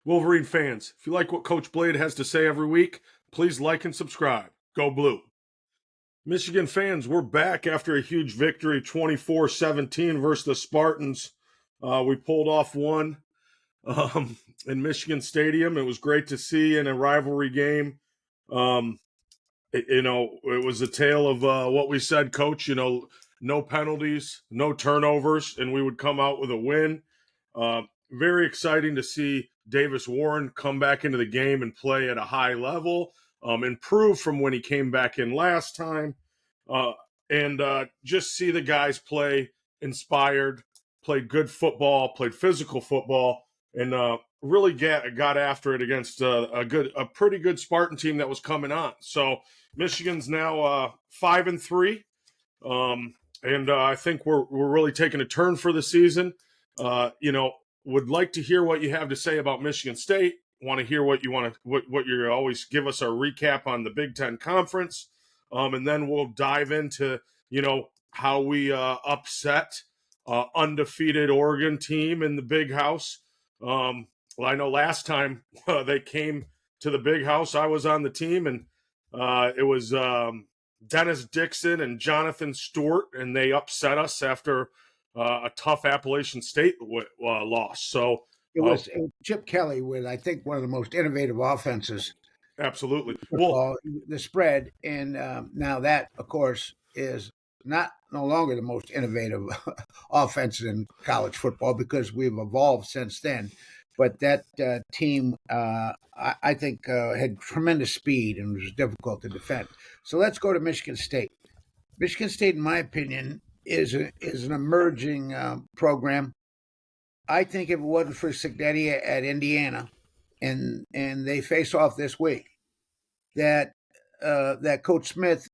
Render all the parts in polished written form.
Wolverine fans, if you like what Coach Blade has to say every week, please like and subscribe. Go Blue. Michigan fans, we're back after a huge victory, 24-17 versus the Spartans. We pulled off one in Michigan Stadium. It was great to see in a rivalry game. It was a tale of what we said, Coach. No penalties, no turnovers, and we would come out with a win. Very exciting to see Davis Warren come back into the game and play at a high level, improve from when he came back in last time, and just see the guys play inspired, played good football, played physical football, and really got after it against a pretty good Spartan team that was coming on. So Michigan's now 5-3. And I think we're really taking a turn for the season. Would like to hear what you have to say about Michigan State. Want to hear what you always give us a recap on the Big Ten Conference, and then we'll dive into how we upset undefeated Oregon team in the Big House. Well, I know last time they came to the Big House, I was on the team, and it was Dennis Dixon and Jonathan Stewart, and they upset us after a tough Appalachian State loss. So it was Chip Kelly with, I think, one of the most innovative offenses. Absolutely. Football, the spread, and now that, of course, is no longer the most innovative offense in college football because we've evolved since then. But that team, I think, had tremendous speed and was difficult to defend. So let's go to Michigan State. Michigan State, in my opinion, is an emerging program. I think if it wasn't for Cignetti at Indiana, and they face off this week, that Coach Smith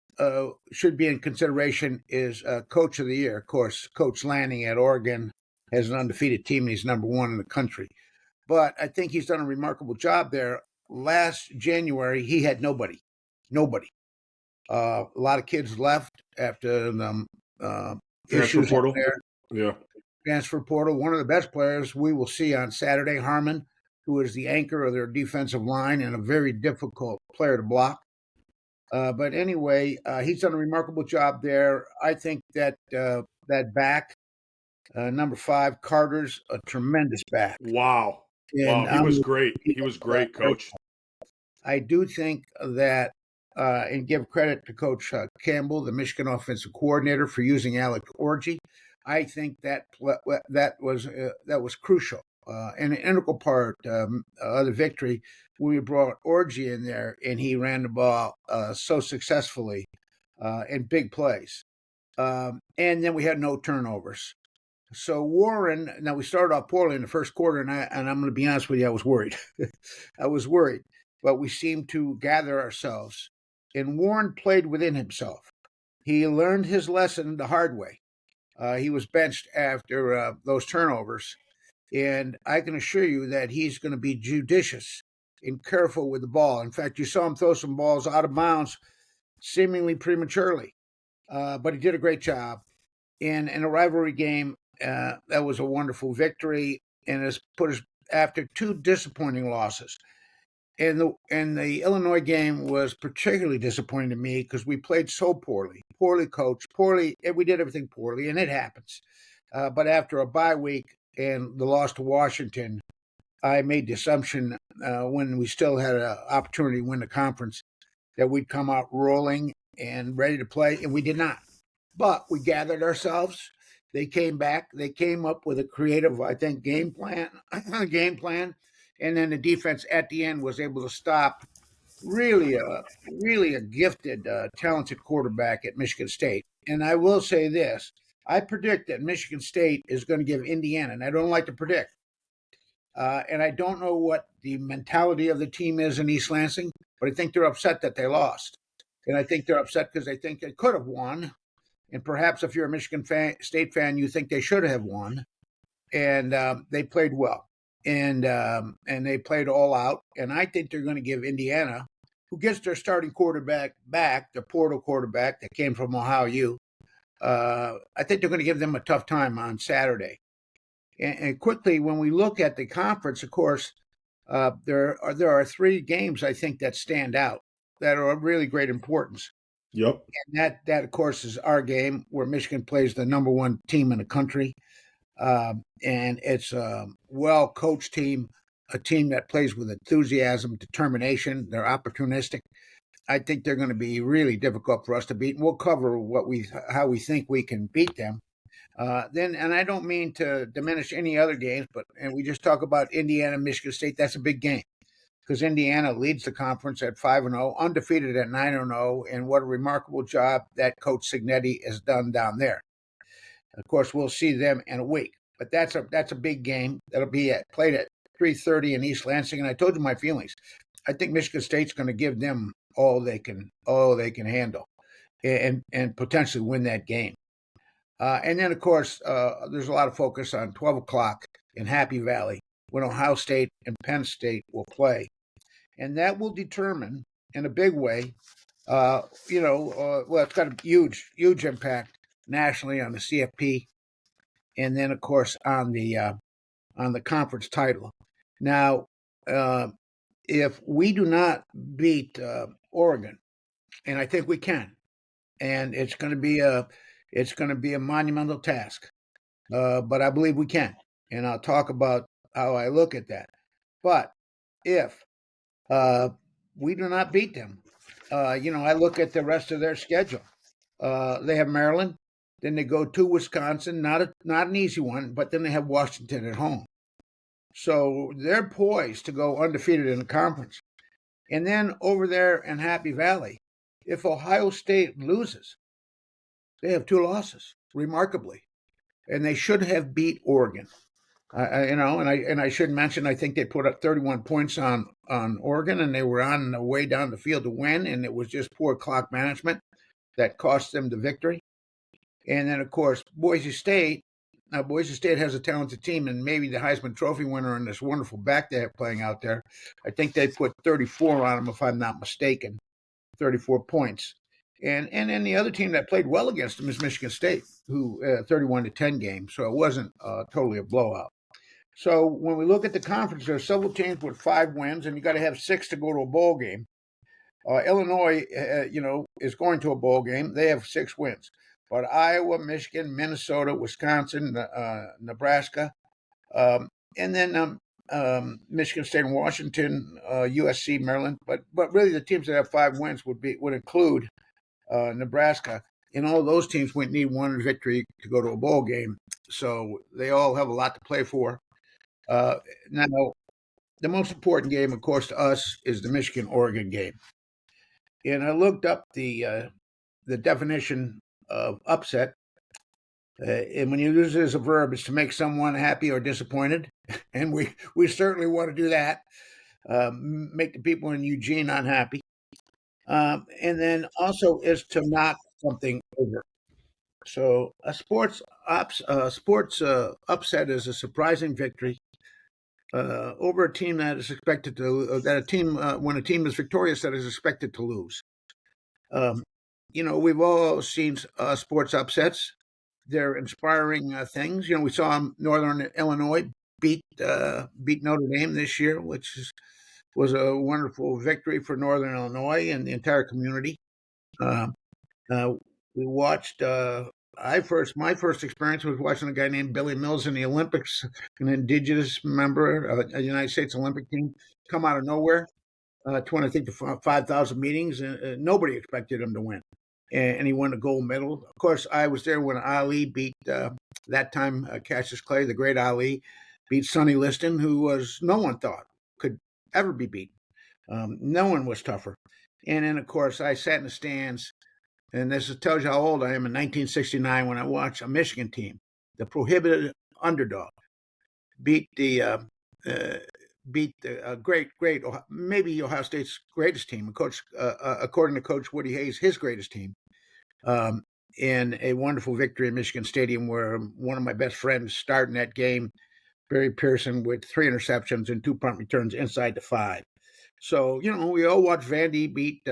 should be in consideration is Coach of the Year. Of course, Coach Lanning at Oregon has an undefeated team, and he's number one in the country. But I think he's done a remarkable job there. Last January, he had nobody. A lot of kids left after the issues portal. There. Yeah. Transfer portal. One of the best players we will see on Saturday, Harmon, who is the anchor of their defensive line and a very difficult player to block. But anyway, he's done a remarkable job there. I think that that back, number 5, Carter's a tremendous back. Wow. And he was great. He was great, Coach. I do think that, and give credit to Coach Campbell, the Michigan offensive coordinator, for using Alex Orji. I think that was crucial and an integral part of the victory. We brought Orji in there, and he ran the ball so successfully in big plays. And then we had no turnovers. So Warren, now we started off poorly in the first quarter, and I'm going to be honest with you, I was worried. I was worried, but we seemed to gather ourselves. And Warren played within himself. He learned his lesson the hard way. He was benched after those turnovers, and I can assure you that he's going to be judicious and careful with the ball. In fact, you saw him throw some balls out of bounds seemingly prematurely, but he did a great job. In a rivalry game, that was a wonderful victory, and has put us after 2 disappointing losses. And the Illinois game was particularly disappointing to me because we played so poorly coached, poorly. We did everything poorly, and it happens. But after a bye week and the loss to Washington, I made the assumption when we still had an opportunity to win the conference that we'd come out rolling and ready to play, and we did not. But we gathered ourselves. They came back. They came up with a creative, I think, game plan. And then the defense at the end was able to stop really a gifted, talented quarterback at Michigan State. And I will say this. I predict that Michigan State is going to give Indiana, and I don't like to predict. And I don't know what the mentality of the team is in East Lansing, but I think they're upset that they lost. And I think they're upset because they think they could have won. And perhaps if you're a Michigan State fan, you think they should have won. And they played well. And they played all out. And I think they're going to give Indiana, who gets their starting quarterback back, the portal quarterback that came from Ohio U, I think they're going to give them a tough time on Saturday. And quickly, when we look at the conference, of course, There are three games I think that stand out that are of really great importance. Yep. And that of course is our game where Michigan plays the number one team in the country, and it's a well coached team, a team that plays with enthusiasm, determination. They're opportunistic. I think they're going to be really difficult for us to beat. And we'll cover how we think we can beat them. And I don't mean to diminish any other games, and we just talk about Indiana, Michigan State. That's a big game because Indiana leads the conference at 5-0, undefeated at 9-0, and what a remarkable job that Coach Signetti has done down there. Of course, we'll see them in a week, but that's a big game that'll be played at 3:30 in East Lansing. And I told you my feelings. I think Michigan State's going to give them all they can handle, and potentially win that game. And then, of course, there's a lot of focus on 12 o'clock in Happy Valley when Ohio State and Penn State will play. And that will determine, in a big way, well, it's got a huge, huge impact nationally on the CFP, and then, of course, on the conference title. Now, if we do not beat Oregon, and I think we can, and it's going to be a monumental task, but I believe we can, and I'll talk about how I look at that. But if we do not beat them, I look at the rest of their schedule. They have Maryland, then they go to Wisconsin, not an easy one, but then they have Washington at home. So they're poised to go undefeated in the conference. And then over there in Happy Valley, if Ohio State loses, they have two losses, remarkably, and they should have beat Oregon. I should mention, I think they put up 31 points on Oregon, and they were on the way down the field to win, and it was just poor clock management that cost them the victory. And then, of course, Boise State. Now, Boise State has a talented team, and maybe the Heisman Trophy winner and this wonderful back they have playing out there. I think they put 34 on them, if I'm not mistaken, 34 points. And then the other team that played well against them is Michigan State, who 31-10 game. So it wasn't totally a blowout. So when we look at the conference, there are several teams with 5 wins, and you got to have 6 to go to a bowl game. Illinois, is going to a bowl game. They have 6 wins. But Iowa, Michigan, Minnesota, Wisconsin, Nebraska, and then Michigan State and Washington, USC, Maryland. But really, the teams that have 5 wins would include Nebraska. And all those teams would need one victory to go to a bowl game. So they all have a lot to play for. Now, the most important game, of course, to us is the Michigan-Oregon game. And I looked up the definition of upset. And when you use it as a verb, it's to make someone happy or disappointed. And we certainly want to do that, make the people in Eugene unhappy. And then also is to knock something over. So a sports upset is a surprising victory over a team that is expected to when a team is victorious that is expected to lose. We've all seen sports upsets. They're inspiring things. We saw Northern Illinois beat Notre Dame this year, which was a wonderful victory for Northern Illinois and the entire community. We watched. My first experience was watching a guy named Billy Mills in the Olympics, an indigenous member of the United States Olympic team, come out of nowhere to win, I think, the 5,000 meetings. Nobody expected him to win. And he won a gold medal. Of course, I was there when Ali beat, that time, Cassius Clay, the great Ali, beat Sonny Liston, who no one thought could ever be beaten. No one was tougher. And then, of course, I sat in the stands, and this tells you how old I am, in 1969 when I watched a Michigan team, the prohibited underdog, beat the great, maybe Ohio State's greatest team, according to Coach Woody Hayes, his greatest team, in a wonderful victory in Michigan Stadium where one of my best friends started in that game, Barry Pearson, with 3 interceptions and 2 punt returns inside the 5. So, we all watched Vandy beat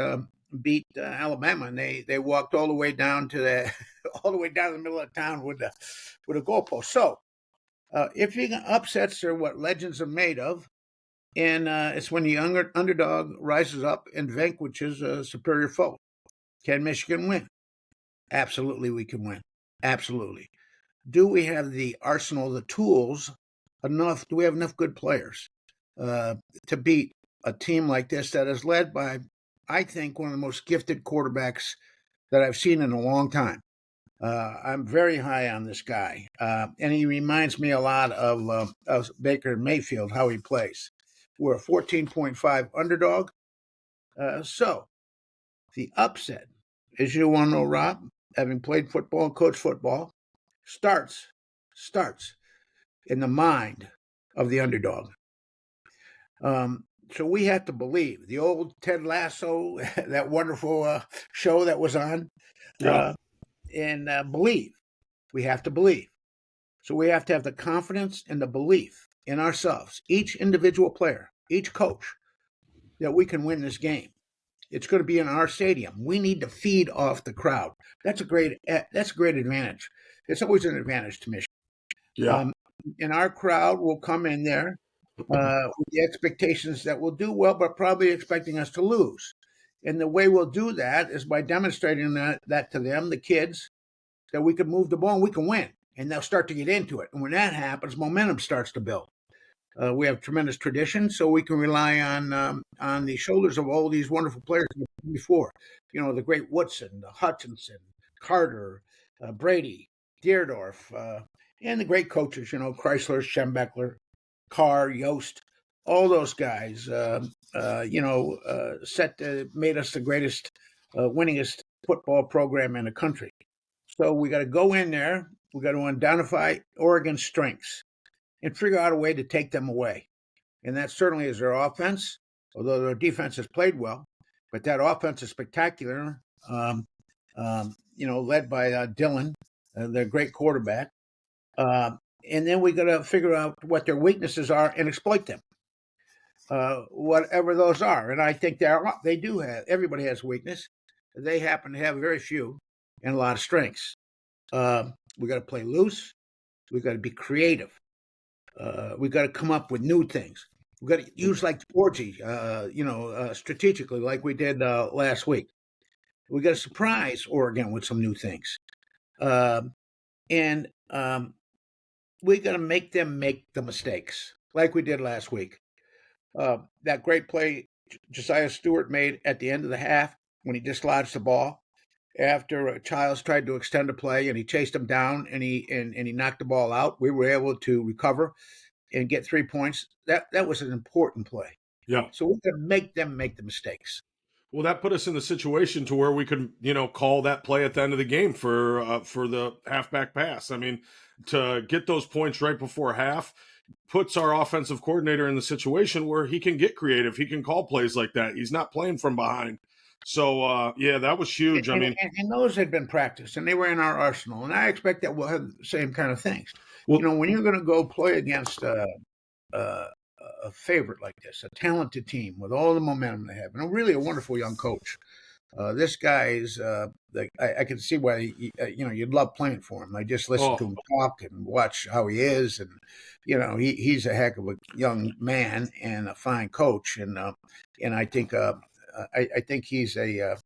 Alabama, and they walked all the way down to all the way down the middle of town with a goalpost. So, if you upsets are what legends are made of, And it's when the underdog rises up and vanquishes a superior foe. Can Michigan win? Absolutely, we can win. Absolutely. Do we have the arsenal, the tools enough? Do we have enough good players to beat a team like this that is led by, I think, one of the most gifted quarterbacks that I've seen in a long time? I'm very high on this guy, and he reminds me a lot of Baker Mayfield, how he plays. We're a 14.5 underdog. So the upset, as you want to know, Rob, having played football and coached football, starts in the mind of the underdog. So we have to believe the old Ted Lasso, that wonderful show that was on, Yeah. and believe. We have to believe. So we have to have the confidence and the belief in ourselves, each individual player, each coach, that we can win this game. It's going to be in our stadium. We need to feed off the crowd. That's a great advantage. It's always an advantage to Michigan. Yeah. And our crowd will come in there with the expectations that we'll do well, but probably expecting us to lose. And the way we'll do that is by demonstrating that to them, the kids, that we can move the ball and we can win. And they'll start to get into it. And when that happens, momentum starts to build. We have tremendous tradition, so we can rely on the shoulders of all these wonderful players before. You know, the great Woodson, the Hutchinson, Carter, Brady, Deerdorf, and the great coaches. You know, Chrysler, Schembechler, Carr, Yost, all those guys. Made us the greatest, winningest football program in the country. So we got to go in there. We got to identify Oregon's strengths and figure out a way to take them away. And that certainly is their offense, although their defense has played well. But that offense is spectacular, led by Dillon, their great quarterback. And then we got to figure out what their weaknesses are and exploit them, whatever those are. And I think they do have, everybody has weakness. They happen to have very few and a lot of strengths. We got to play loose. We got to be creative. We got to come up with new things. We got to use like orgy, strategically, like we did last week. We got to surprise Oregon with some new things, and we got to make them make the mistakes, like we did last week. That great play Josiah Stewart made at the end of the half when he dislodged the ball after Childs tried to extend the play and he chased him down and he knocked the ball out. We were able to recover and get 3 points. That was an important play. Yeah. So we can make them make the mistakes. Well, that put us in the situation to where we could, call that play at the end of the game for the halfback pass. I mean, to get those points right before half puts our offensive coordinator in the situation where he can get creative. He can call plays like that. He's not playing from behind. So, that was huge. And those had been practiced, and they were in our arsenal. And I expect that we'll have the same kind of things. Well, when you're going to go play against a favorite like this, a talented team with all the momentum they have, and really a wonderful young coach. This guy is, I can see why, you'd love playing for him. I just listen to him talk and watch how he is. And, he's a heck of a young man and a fine coach. And I think, I think he's a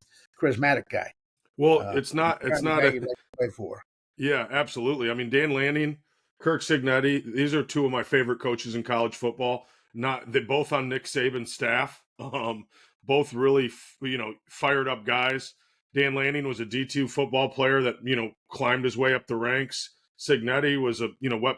charismatic guy. Well, it's not you'd like to play for. Yeah, absolutely. I mean, Dan Lanning, Kirk Cignetti, these are two of my favorite coaches in college football. They both on Nick Saban's staff. Both really, fired up guys. Dan Lanning was a D2 football player that, climbed his way up the ranks. Cignetti was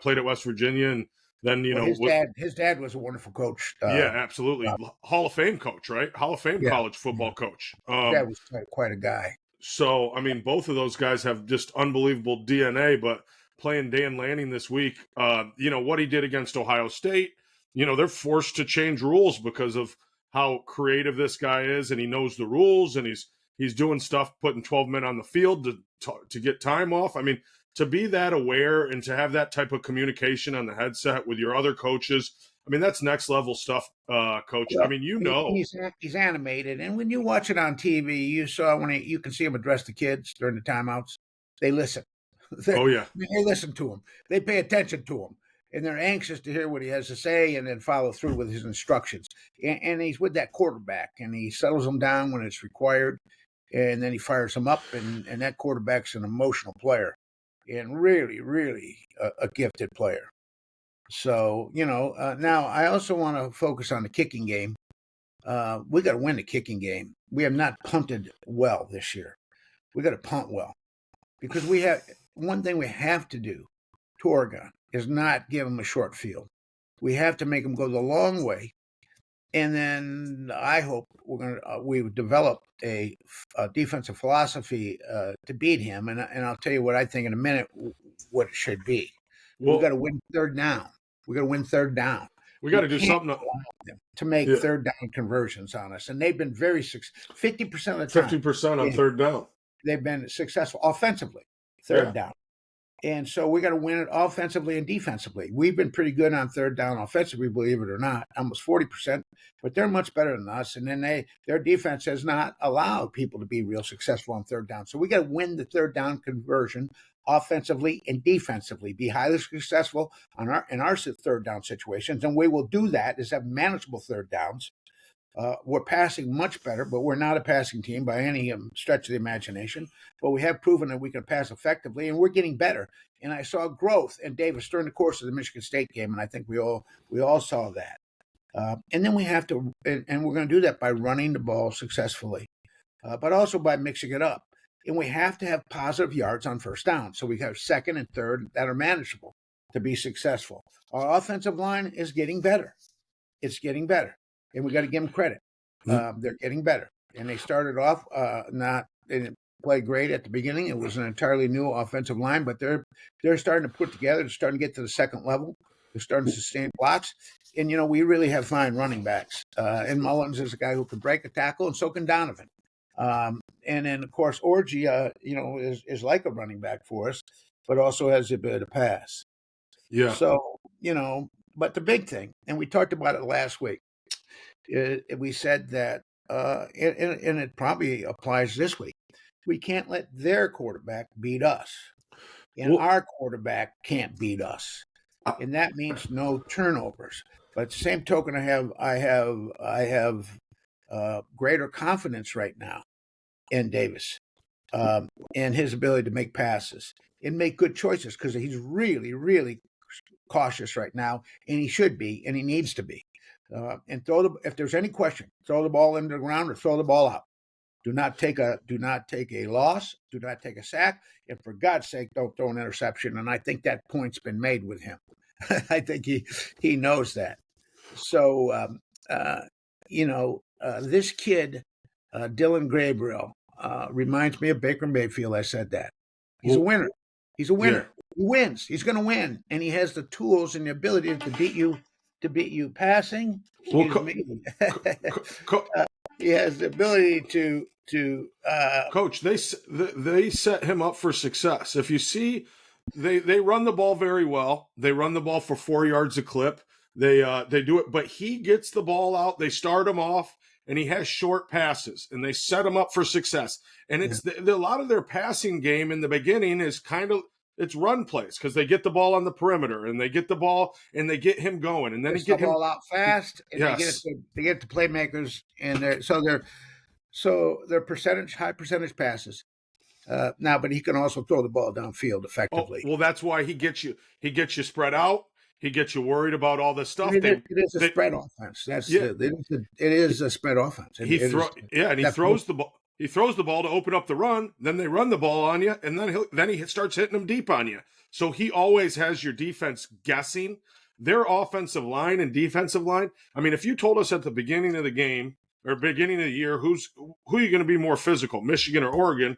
played at West Virginia, and then, his dad was a wonderful coach. Yeah, absolutely. Hall of Fame coach, right? Hall of Fame college football coach. That was quite a guy. So, I mean, both of those guys have just unbelievable DNA, but playing Dan Lanning this week, what he did against Ohio State, they're forced to change rules because of how creative this guy is, and he knows the rules, and he's doing stuff, putting 12 men on the field to get time off. I mean, to be that aware and to have that type of communication on the headset with your other coaches, I mean, that's next level stuff, Coach. Well, I mean, he's animated, and when you watch it on TV, you saw you can see him address the kids during the timeouts. They listen. Oh yeah, they listen to him. They pay attention to him, and they're anxious to hear what he has to say and then follow through with his instructions. And he's with that quarterback, and he settles them down when it's required, and then he fires them up, and that quarterback's an emotional player and really, really a gifted player. So, now I also want to focus on the kicking game. We got to win the kicking game. We have not punted well this year. We got to punt well because we have one thing we have to do to Oregon is not give them a short field. We have to make them go the long way. And then I hope we've developed a defensive philosophy to beat him. And I'll tell you what I think in a minute what it should be. Well, We got to win third down. We got to win third down. We got to do something to make third down conversions on us, and they've been very 50% of the time. 50% on third down. They've been successful offensively, third down. And so we got to win it offensively and defensively. We've been pretty good on third down offensively, believe it or not, almost 40%, but they're much better than us. And then their defense has not allowed people to be real successful on third down. So we got to win the third down conversion offensively and defensively, be highly successful in our third down situations. And we will do that is have manageable third downs. We're passing much better, but we're not a passing team by any stretch of the imagination. But we have proven that we can pass effectively, and we're getting better. And I saw growth in Davis during the course of the Michigan State game, and I think we all saw that. And then we have to, and we're going to do that by running the ball successfully, but also by mixing it up. And we have to have positive yards on first down, so we have second and third that are manageable to be successful. Our offensive line is getting better. It's getting better. And we got to give them credit. They're getting better. And they started off they didn't play great at the beginning. It was an entirely new offensive line, but they're starting to put together. They're starting to get to the second level. They're starting to sustain blocks. And, we really have fine running backs. And Mullins is a guy who can break a tackle, and so can Donovan. And then, of course, Orgy, is like a running back for us, but also has the ability to pass. Yeah. So, but the big thing, and we talked about it last week, we said that, and it probably applies this week, we can't let their quarterback beat us, and our quarterback can't beat us, and that means no turnovers. But at the same token, I have greater confidence right now in Davis and his ability to make passes and make good choices because he's really, really cautious right now, and he should be, and he needs to be. And if there's any question, throw the ball into the ground or throw the ball out. Do not take a loss. Do not take a sack. And for God's sake, don't throw an interception. And I think that point's been made with him. I think he knows that. So, this kid, Dylan Gabriel, reminds me of Baker Mayfield. I said that. He's a winner. He's a winner. Yeah. He wins. He's going to win. And he has the tools and the ability to beat you passing. He has the ability to Coach, they set him up for success. If you see, they run the ball very well. They run the ball for 4 yards a clip. They do it, but he gets the ball out. They start him off, and he has short passes, and they set him up for success. And it's a lot of their passing game in the beginning is it's run plays because they get the ball on the perimeter and they get the ball and they get him going, and then they get the ball out fast and they get it to playmakers, and they're high percentage passes. Now, but he can also throw the ball downfield effectively. Well, that's why he gets you spread out. He gets you worried about all this stuff. It is a spread offense. It is a spread offense. He throws the ball. He throws the ball to open up the run. Then they run the ball on you, and then he starts hitting them deep on you. So he always has your defense guessing. Their offensive line and defensive line. I mean, if you told us at the beginning of the game or beginning of the year who are you going to be more physical, Michigan or Oregon?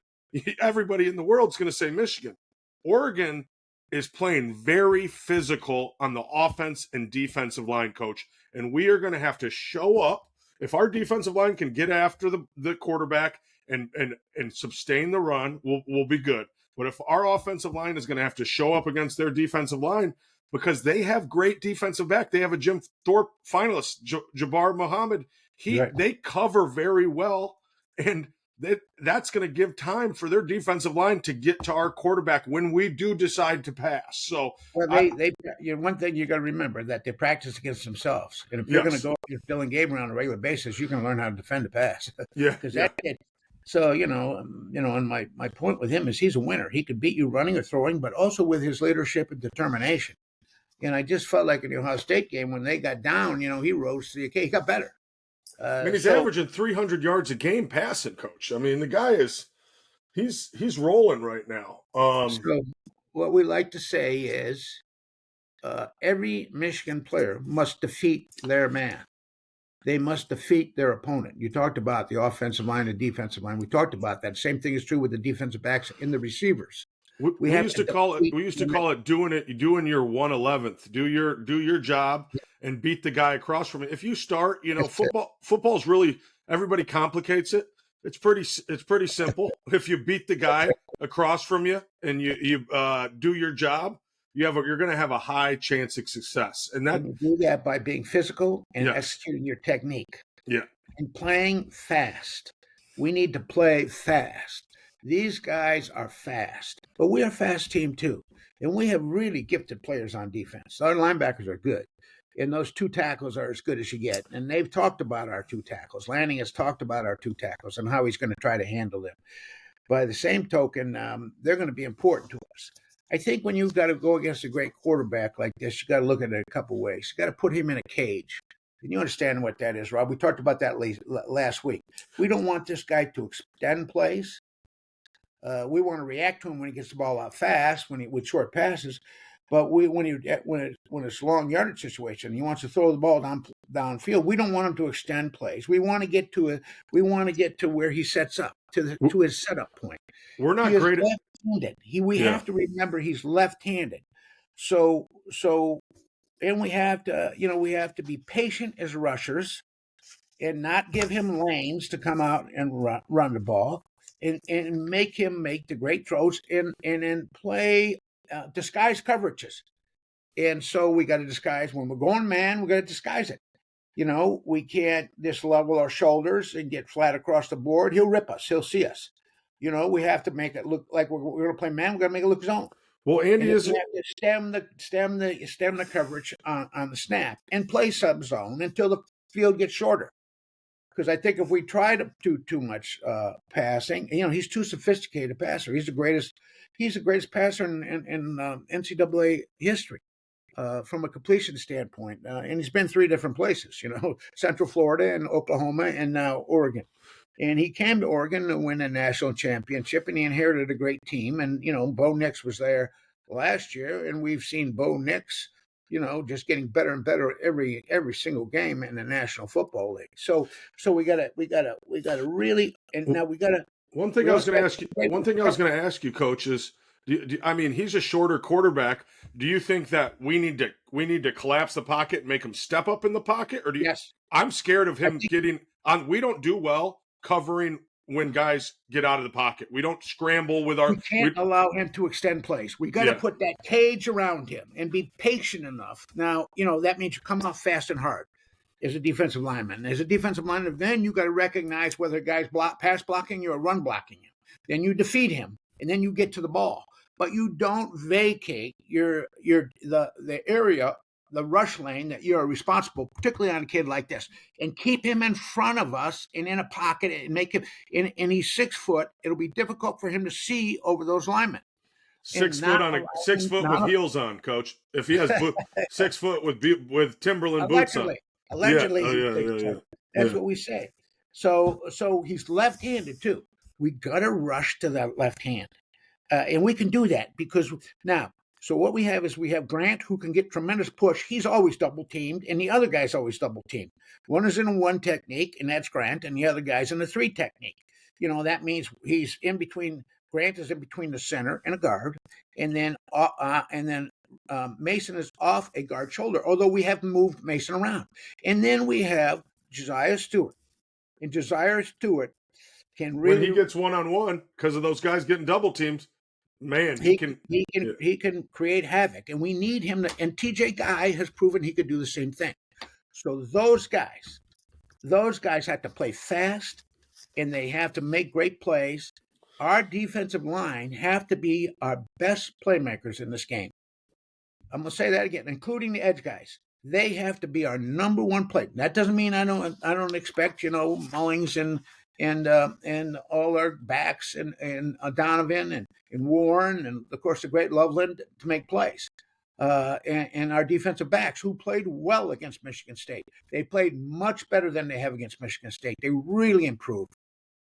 Everybody in the world's going to say Michigan. Oregon is playing very physical on the offense and defensive line, Coach, and we are going to have to show up. If our defensive line can get after the quarterback and sustain the run, we'll be good. But if our offensive line is going to have to show up against their defensive line because they have great defensive back, they have a Jim Thorpe finalist, Jabbar Muhammad. They cover very well, and that's going to give time for their defensive line to get to our quarterback when we do decide to pass. So, Well, one thing you got to remember that they practice against themselves, and if you're going to yes, go against Dylan Gabriel on a regular basis, you can learn how to defend a pass yeah, because yeah. that kid. So and my point with him is he's a winner. He could beat you running or throwing, but also with his leadership and determination. And I just felt like in the Ohio State game when they got down, he rose to the occasion. He got better. I mean, he's So averaging 300 yards a game passing, coach. I mean, the guy is he's rolling right now. so what we like to say is every Michigan player must defeat their man. They must defeat their opponent. You talked about the offensive line and defensive line. We talked about that. Same thing is true with the defensive backs and the receivers. We have used to call it doing your 1/11th. Do your job and beat the guy across from you. If you start, football's really, everybody complicates it. It's pretty simple. If you beat the guy across from you and you do your job, you're going to have a high chance of success. And that you do that by being physical and Yes. executing your technique. Yeah. And playing fast. We need to play fast. These guys are fast, but we're a fast team too. And we have really gifted players on defense. Our linebackers are good. And those two tackles are as good as you get. And they've talked about our two tackles. Lanning has talked about our two tackles and how he's going to try to handle them. By the same token, they're going to be important to us. I think when you've got to go against a great quarterback like this, you got to look at it a couple ways. You got to put him in a cage. And you understand what that is, Rob. We talked about that last week. We don't want this guy to extend plays. We want to react to him when he gets the ball out fast, with short passes. But when it's a long yardage situation, he wants to throw the ball downfield. We don't want him to extend plays. We want to get to where he sets up to his setup point. We're not great at left-handed. We have to remember he's left-handed. So and we have to be patient as rushers and not give him lanes to come out and run the ball and make him make the great throws and then play disguise coverages. And so we got to disguise when we're going man, we got to disguise it. We can't just level our shoulders and get flat across the board. He'll rip us. He'll see us. We have to make it look like we're going to play man. We're going to make it look zone. Well, Andy is have to stem the coverage on the snap and play sub zone until the field gets shorter. Because I think if we try to do too much passing, he's too sophisticated a passer. He's the greatest passer in NCAA history from a completion standpoint. And he's been three different places, Central Florida and Oklahoma and now Oregon. And he came to Oregon to win a national championship, and he inherited a great team. And, Bo Nix was there last year, and we've seen Bo Nix, just getting better and better every single game in the National Football League. So we gotta really, and now we gotta. One thing I was going to ask you, Coach, is, I mean, he's a shorter quarterback. Do you think that we need to collapse the pocket and make him step up in the pocket, or do you? Yes. I'm scared of him getting on. We don't do well covering when guys get out of the pocket. We don't scramble with our. We can't allow him to extend plays. We got to put that cage around him and be patient enough. Now, that means you come off fast and hard as a defensive lineman. As a defensive lineman, then you got to recognize whether a guy's pass blocking you or run blocking you. Then you defeat him, and then you get to the ball. But you don't vacate the area, the rush lane that you're responsible, particularly on a kid like this, and keep him in front of us and in a pocket and make him. And he's 6 foot. It'll be difficult for him to see over those linemen. 6 foot 6 foot with heels on, Coach. If he has 6 foot with Timberland boots on, allegedly, that's what we say. So he's left-handed too. We got to rush to that left hand, and we can do that because now. So what we have is Grant, who can get tremendous push. He's always double teamed, and the other guy's always double teamed. One is in a 1 technique, and that's Grant, and the other guy's in a 3 technique. That means he's in between. Grant is in between the center and a guard, and then Mason is off a guard shoulder. Although we have moved Mason around, and then we have Josiah Stewart, and Josiah Stewart can really when he gets 1-on-1 because of those guys getting double teamed. Man, he can create havoc, and we need him to. And TJ Guy has proven he could do the same thing. So those guys have to play fast and they have to make great plays. Our defensive line have to be our best playmakers in this game. I'm going to say that again, including the edge guys. They have to be our number one play. That doesn't mean I don't expect Mullings and all our backs and Donovan and Warren and of course the great Loveland to make plays. And our defensive backs who played well against Michigan State. They played much better than they have against Michigan State. They really improved.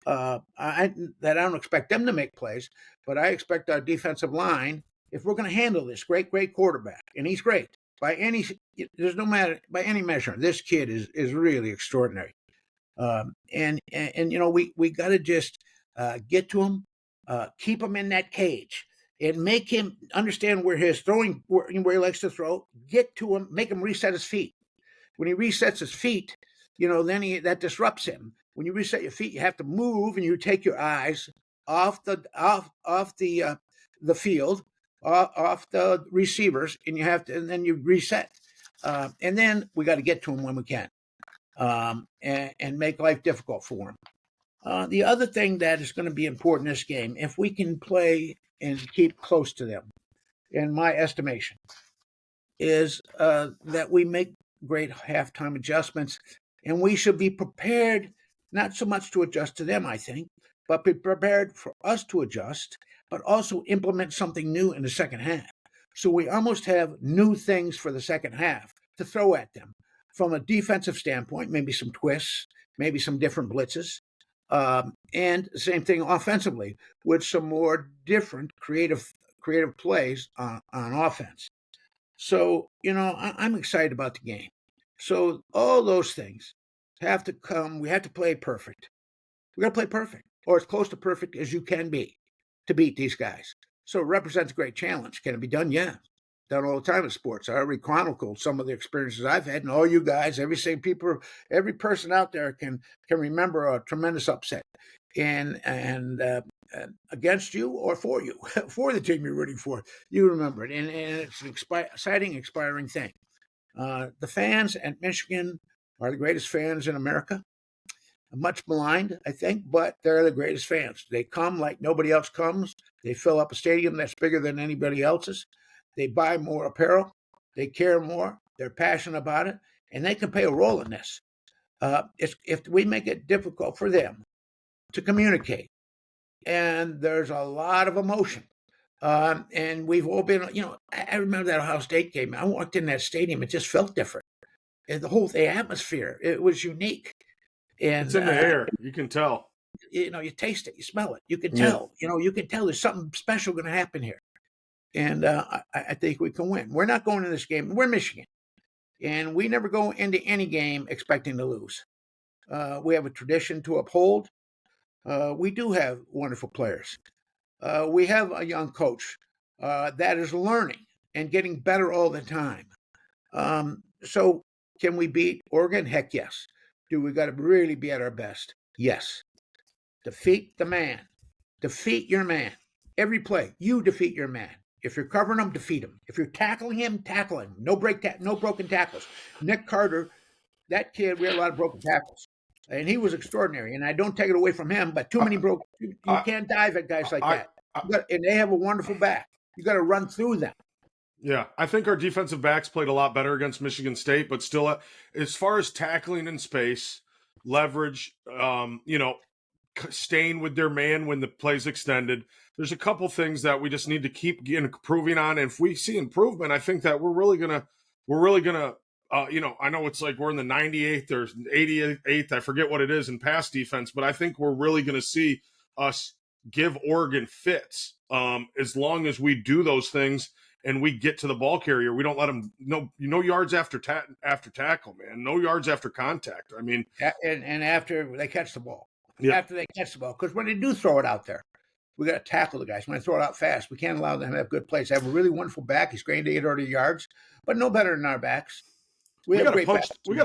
I don't expect them to make plays, but I expect our defensive line, if we're going to handle this great quarterback, and he's great by any, there's no matter by any measure. This kid is really extraordinary. And we got to just get to him, keep him in that cage, and make him understand where his throwing, where he likes to throw. Get to him, make him reset his feet. When he resets his feet, then that disrupts him. When you reset your feet, you have to move, and you take your eyes off the field, off the receivers, and then you reset. And then we got to get to him when we can, and make life difficult for him. The other thing that is going to be important in this game, if we can play and keep close to them, in my estimation, is that we make great halftime adjustments, and we should be prepared not so much to adjust to them, I think, but be prepared for us to adjust, but also implement something new in the second half. So we almost have new things for the second half to throw at them. From a defensive standpoint, maybe some twists, maybe some different blitzes, and the same thing offensively with some more different creative plays on offense. So, I'm excited about the game. So all those things have to come. We have to play perfect. We got to play perfect, or as close to perfect as you can be to beat these guys. So it represents a great challenge. Can it be done? Yeah. Done all the time in sports. I already chronicled some of the experiences I've had, and all you guys, every person out there can remember a tremendous upset, and against you or for you, for the team you're rooting for. You remember it, and it's an exciting, expiring thing. The fans at Michigan are the greatest fans in America. Much maligned, I think, but they're the greatest fans. They come like nobody else comes. They fill up a stadium that's bigger than anybody else's. They buy more apparel. They care more. They're passionate about it, and they can play a role in this. If we make it difficult for them to communicate, and there's a lot of emotion, and we've all been, I remember that Ohio State game. I walked in that stadium; it just felt different. And the atmosphere, it was unique. And it's in the air. You can tell. You taste it, you smell it. You can tell. You can tell there's something special going to happen here. And I think we can win. We're not going to this game. We're Michigan, and we never go into any game expecting to lose. We have a tradition to uphold. We do have wonderful players. We have a young coach that is learning and getting better all the time. So can we beat Oregon? Heck yes. Do we got to really be at our best? Yes. Defeat the man. Defeat your man. Every play, you defeat your man. If you're covering him, defeat him. If you're tackling him, tackle him. No broken tackles. Nick Carter, that kid, we had a lot of broken tackles. And he was extraordinary. And I don't take it away from him, but too many broken. You can't dive at guys like that. And they have a wonderful back. You got to run through them. Yeah, I think our defensive backs played a lot better against Michigan State, but still, as far as tackling in space, leverage, staying with their man when the play's extended, there's a couple things that we just need to keep improving on. And if we see improvement, I think that we're really gonna, I know it's like we're in the 98th or 88th, I forget what it is in pass defense, but I think we're really gonna see us give Oregon fits as long as we do those things. And we get to the ball carrier. We don't let them no yards after tackle, man. No yards after contact. I mean, and after they catch the ball. Yeah. After they catch the ball, because when they do throw it out there, we got to tackle the guys. When they throw it out fast, we can't allow them to have good plays. They have a really wonderful back. He's going to get 80 yards, but no better than our backs. We got to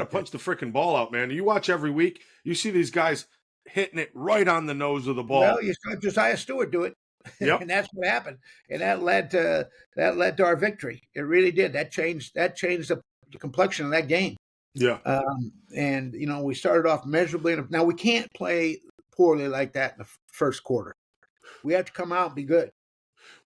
punch the freaking ball out, man. You watch every week, you see these guys hitting it right on the nose of the ball. Well, you saw Josiah Stewart do it. Yep. And that's what happened, and that led to our victory. It really did. That changed the complexion of that game. Yeah. And we started off measurably. Now we can't play poorly like that in the first quarter. We have to come out and be good.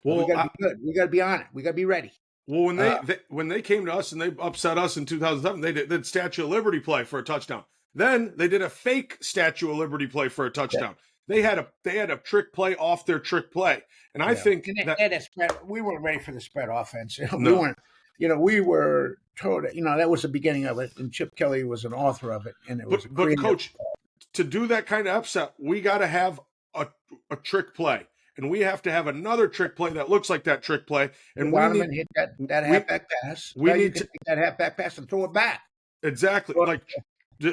We Well, got to be good. We got to be on it. We got to be ready. well, when Uh, they came to us and they upset us in 2007, they did Statue of Liberty play for a touchdown. Then they did a fake Statue of Liberty play for a touchdown. They had a trick play off their trick play, and I think and that that spread, we weren't ready for the spread offense. We no. weren't. We were told. That was the beginning of it, and Chip Kelly was an author of it, and it was But coach, to do that kind of upset, we got to have a trick play, and we have to have another trick play that looks like that trick play. And we need hit that halfback pass. We need you can take that halfback pass and throw it back. Exactly, like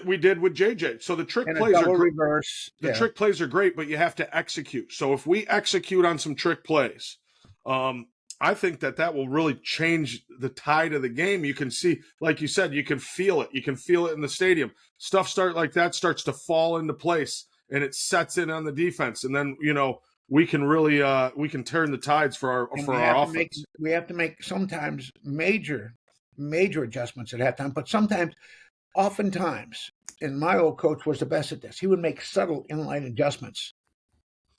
we did with JJ. So the trick and plays are reverse. The trick plays are great, but you have to execute. So if we execute on some trick plays, I think that will really change the tide of the game. You can see, like you said, you can feel it. You can feel it in the stadium. Stuff starts to fall into place, and it sets in on the defense. And then we can really we can turn the tides for our offense. We have to make sometimes major adjustments at halftime, but oftentimes, and my old coach was the best at this. He would make subtle inline adjustments,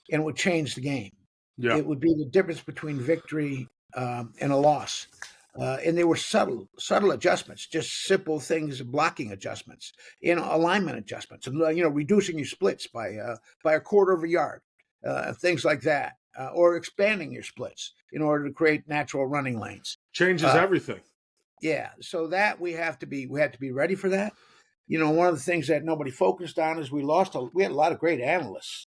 and it would change the game. Yeah. It would be the difference between victory and a loss. And they were subtle adjustments, just simple things, blocking adjustments, alignment adjustments, and reducing your splits by a quarter of a yard, things like that, or expanding your splits in order to create natural running lanes. Changes everything. Yeah, so that we have to be ready for that. One of the things that nobody focused on is we had a lot of great analysts.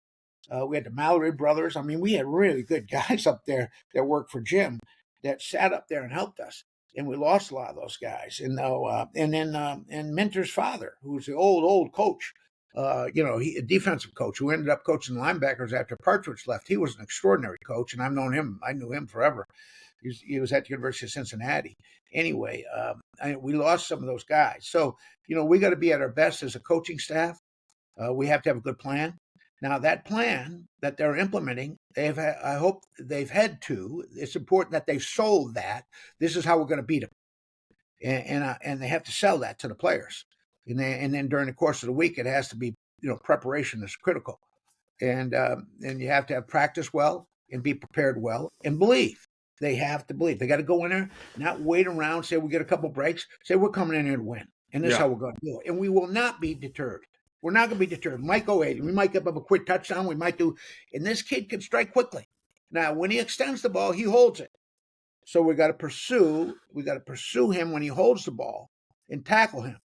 We had the Mallory brothers. I mean, we had really good guys up there that worked for Jim that sat up there and helped us. And we lost a lot of those guys. And then Minter's father, who's the old coach, he a defensive coach who ended up coaching linebackers after Partridge left. He was an extraordinary coach, and I knew him forever. He was at the University of Cincinnati. Anyway, we lost some of those guys. So, we got to be at our best as a coaching staff. We have to have a good plan. Now, that plan that they're implementing, I hope they've had to. It's important that they've sold that. This is how we're going to beat them. And they have to sell that to the players. And then during the course of the week, it has to be, preparation is critical. And you have to have practice well and be prepared well and believe. They have to believe. They got to go in there, not wait around, say we get a couple breaks, say we're coming in here to win. And this is how we're going to do it. And we will not be deterred. We're not going to be deterred. We might go 80. We might give up a quick touchdown. We might do. And this kid can strike quickly. Now, when he extends the ball, he holds it. So we got to pursue him when he holds the ball and tackle him.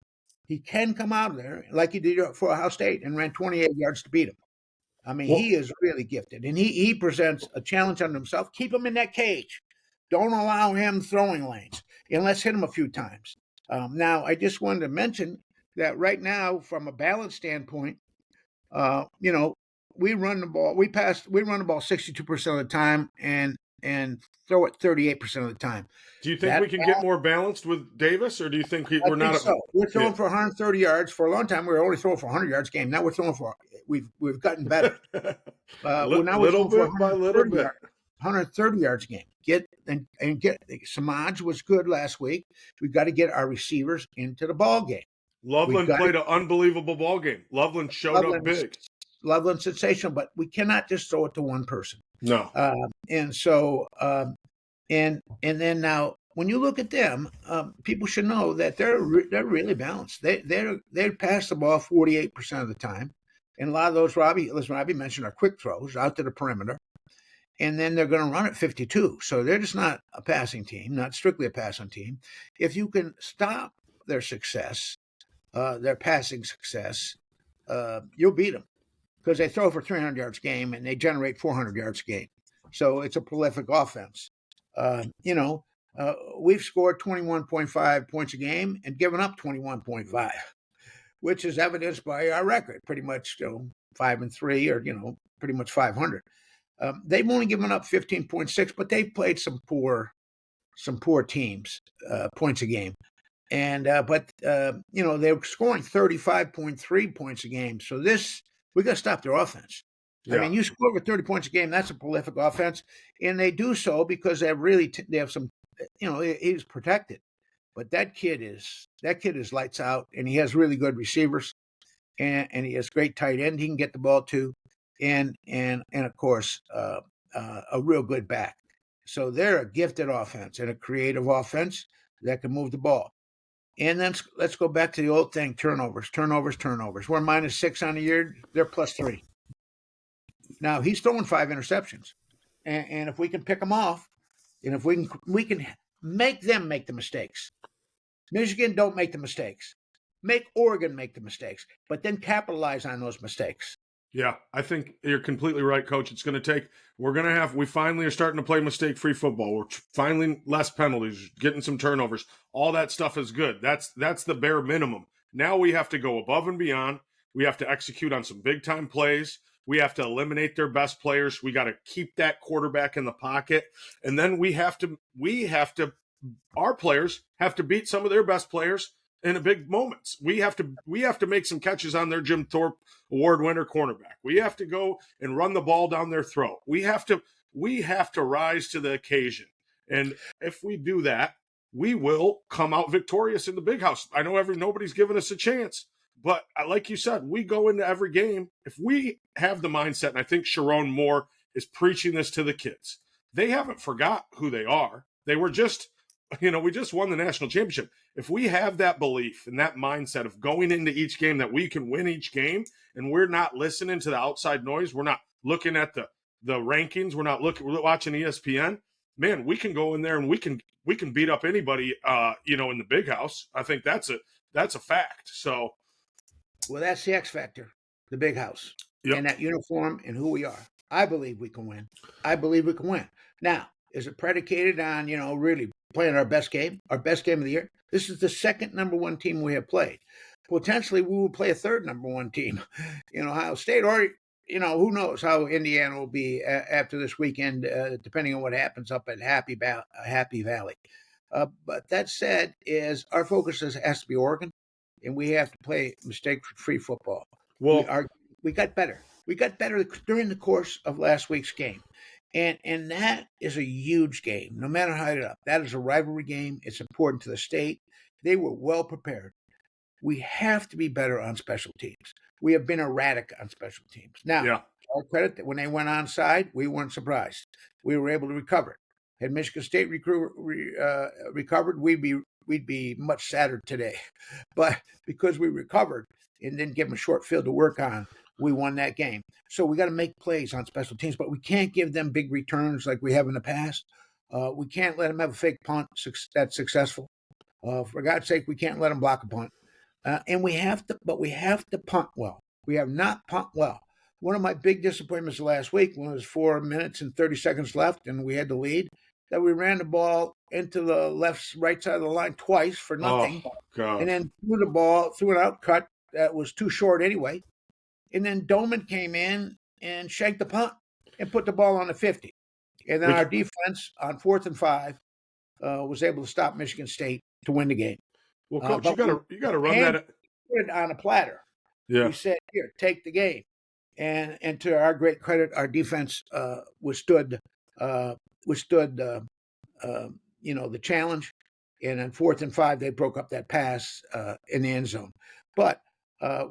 He can come out of there like he did for Ohio State and ran 28 yards to beat him. I mean, he is really gifted, and he presents a challenge on himself. Keep him in that cage. Don't allow him throwing lanes, and let's hit him a few times. Now, I just wanted to mention that right now, from a balance standpoint, we run the ball. We run the ball 62% of the time, and throw it 38% of the time. Do you think we can get more balanced with Davis, or do you think we're not? So. We're throwing for 130 yards. For a long time, we were only throwing for 100 yards a game. Now we're throwing for. We've gotten better. Little bit by little bit. 130 yards a game. Get Samaj was good last week. We've got to get our receivers into the ball game. Loveland played an unbelievable ball game. Loveland showed up big. Loveland sensational, but we cannot just throw it to one person. No. And so, and then now, when you look at them, people should know that they're really balanced. They pass the ball 48% of the time, and a lot of those, as Robbie mentioned, are quick throws out to the perimeter, and then they're going to run at 52. So they're just not a passing team, not strictly a passing team. If you can stop their success, their passing success, you'll beat them. Because they throw for 300 yards a game and they generate 400 yards a game. So it's a prolific offense. We've scored 21.5 points a game and given up 21.5, which is evidenced by our record, pretty much 5-3 or, pretty much 500. They've only given up 15.6, but they've played some poor teams, points a game. And they're scoring 35.3 points a game. So we got to stop their offense. Yeah. I mean, you score with 30 points a game, that's a prolific offense. And they do so because they have some, he's protected. But that kid is lights out, and he has really good receivers, and he has great tight end he can get the ball to. and of course a real good back. So they're a gifted offense and a creative offense that can move the ball. And then let's go back to the old thing: turnovers, turnovers, turnovers. We're -6 on the year; they're +3. Now he's throwing 5 interceptions, and if we can pick them off, and if we can make them make the mistakes. Michigan don't make the mistakes. Make Oregon make the mistakes, but then capitalize on those mistakes. Yeah, I think you're completely right, Coach. It's going to take. We finally are starting to play mistake-free football. We're finally less penalties, getting some turnovers. All that stuff is good. That's the bare minimum. Now we have to go above and beyond. We have to execute on some big-time plays. We have to eliminate their best players. We got to keep that quarterback in the pocket, and then we have to. Our players have to beat some of their best players in the big moments. We have to make some catches on their Jim Thorpe Award winner cornerback. We have to go and run the ball down their throat. We have to rise to the occasion. And if we do that, we will come out victorious in the big house. I know nobody's giving us a chance, but like you said, we go into every game. If we have the mindset, and I think Sharon Moore is preaching this to the kids, they haven't forgot who they are. They were just, we just won the national championship. If we have that belief and that mindset of going into each game that we can win each game, and we're not listening to the outside noise, we're not looking at the rankings, we're watching ESPN, man, we can go in there and we can beat up anybody in the big house. I think that's a fact. So well, that's the X factor, the big house. Yep. And that uniform and who we are. I believe we can win. Now, is it predicated on, really playing our best game of the year? This is the second number one team we have played. Potentially, we will play a third number one team. Ohio State, or, who knows how Indiana will be after this weekend, depending on what happens up at Happy Valley. But that said, our focus has to be Oregon, and we have to play mistake-free football. Well, we got better. We got better during the course of last week's game. And that is a huge game, no matter how it up. That is a rivalry game. It's important to the state. They were well prepared. We have to be better on special teams. We have been erratic on special teams. Now, our credit that when they went onside, we weren't surprised. We were able to recover. Had Michigan State recovered, we'd be much sadder today. But because we recovered and didn't give them a short field to work on, we won that game. So we got to make plays on special teams, but we can't give them big returns like we have in the past. We can't let them have a fake punt that's successful. For God's sake, we can't let them block a punt. And we have to punt well. We have not punt well. One of my big disappointments last week, when it was 4 minutes and 30 seconds left and we had the lead, that we ran the ball into the right side of the line twice for nothing. Oh, God. And then threw an out cut that was too short anyway. And then Doman came in and shanked the punt and put the ball on the 50. And then our defense on 4th and 5 was able to stop Michigan State to win the game. Well, Coach, you got to run that. Put it on a platter. Yeah. We said, "Here, take the game." And to our great credit, our defense withstood the challenge. And on 4th and 5, they broke up that pass in the end zone. But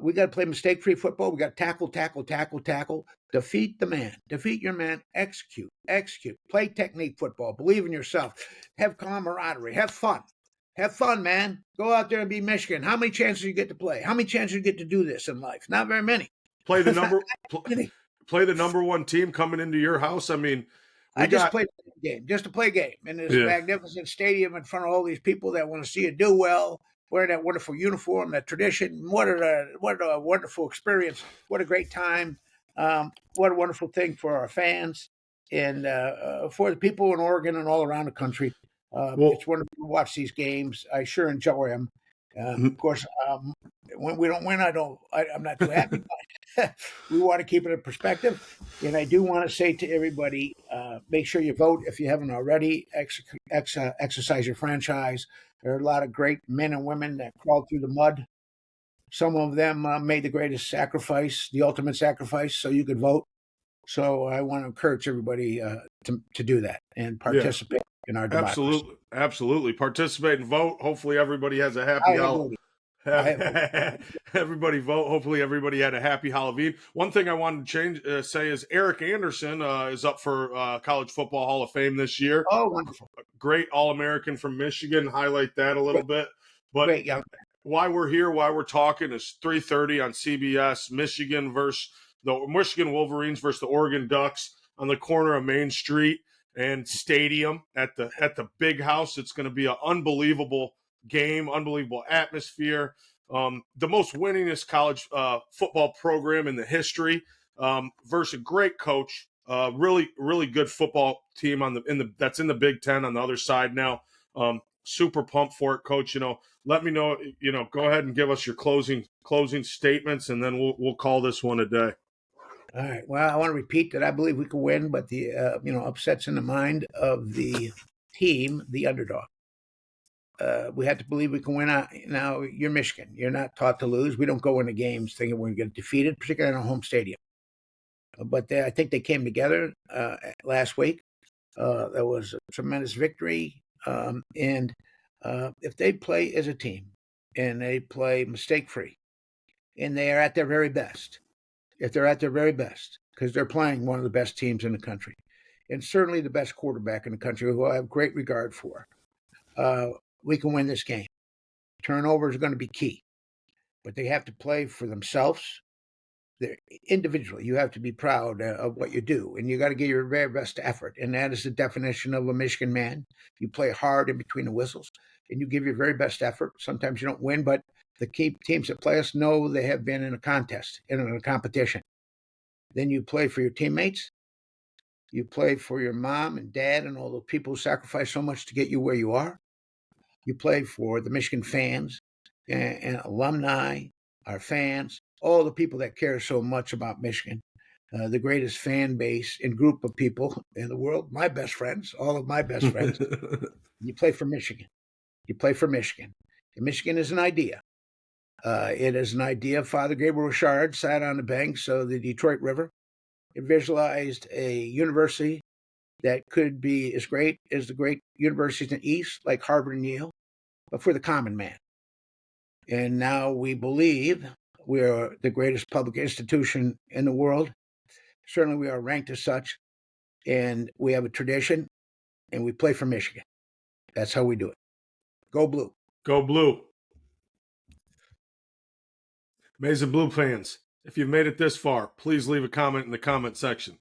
we got to play mistake-free football. We got to tackle. Defeat the man. Defeat your man. Execute. Play technique football. Believe in yourself. Have camaraderie. Have fun. Have fun, man. Go out there and be Michigan. How many chances you get to play? How many chances you get to do this in life? Not very many. Play the number one team coming into your house. I mean, I just played a game, just to play a game in this magnificent stadium in front of all these people that want to see you do well, wearing that wonderful uniform, that tradition. What a wonderful experience. What a great time. What a wonderful thing for our fans and for the people in Oregon and all around the country. It's wonderful to watch these games. I sure enjoy them. Of course, when we don't win, I'm not too happy. We want to keep it in perspective. And I do want to say to everybody, make sure you vote if you haven't already. Exercise your franchise. There are a lot of great men and women that crawled through the mud. Some of them made the greatest sacrifice, the ultimate sacrifice, so you could vote. So I want to encourage everybody to do that and participate in our democracy. Absolutely. Participate and vote. Hopefully everybody has a happy I Everybody vote. Hopefully, everybody had a happy Halloween. One thing I wanted to say is Eric Anderson is up for College Football Hall of Fame this year. Oh, wonderful. Great All-American from Michigan. Highlight that a little bit. But Great young. why we're here, why we're talking is 3:30 on CBS. Michigan versus the Michigan Wolverines versus the Oregon Ducks on the corner of Main Street and Stadium at the Big House. It's going to be an unbelievable game, unbelievable atmosphere. The most winningest college football program in the history versus a great coach. Really, really good football team that's in the Big Ten on the other side now. Super pumped for it, Coach. Let me know. Go ahead and give us your closing statements, and then we'll call this one a day. All right. Well, I want to repeat that I believe we can win, but the upsets in the mind of the team, the underdog. We have to believe we can win. Now, you're Michigan. You're not taught to lose. We don't go into games thinking we're going to get defeated, particularly in a home stadium. But I think they came together last week. There was a tremendous victory. And if they play as a team and they play mistake-free and they are at their very best, if they're at their very best, because they're playing one of the best teams in the country, and certainly the best quarterback in the country, who I have great regard for, we can win this game. Turnovers are going to be key, but they have to play for themselves. Individually, you have to be proud of what you do, and you got to give your very best effort, and that is the definition of a Michigan man. You play hard in between the whistles, and you give your very best effort. Sometimes you don't win, but the key teams that play us know they have been in a contest, in a competition. Then you play for your teammates. You play for your mom and dad and all the people who sacrifice so much to get you where you are. You play for the Michigan fans and alumni, our fans, all the people that care so much about Michigan, the greatest fan base and group of people in the world, my best friends, all of my best friends. You play for Michigan. You play for Michigan. And Michigan is an idea. It is an idea. Father Gabriel Richard sat on the banks of the Detroit River and visualized a university that could be as great as the great universities in the East, like Harvard and Yale, but for the common man. And now we believe we are the greatest public institution in the world. Certainly we are ranked as such, and we have a tradition, and we play for Michigan. That's how we do it. Go Blue. Go Blue. Maize and Blue fans, if you've made it this far, please leave a comment in the comment section.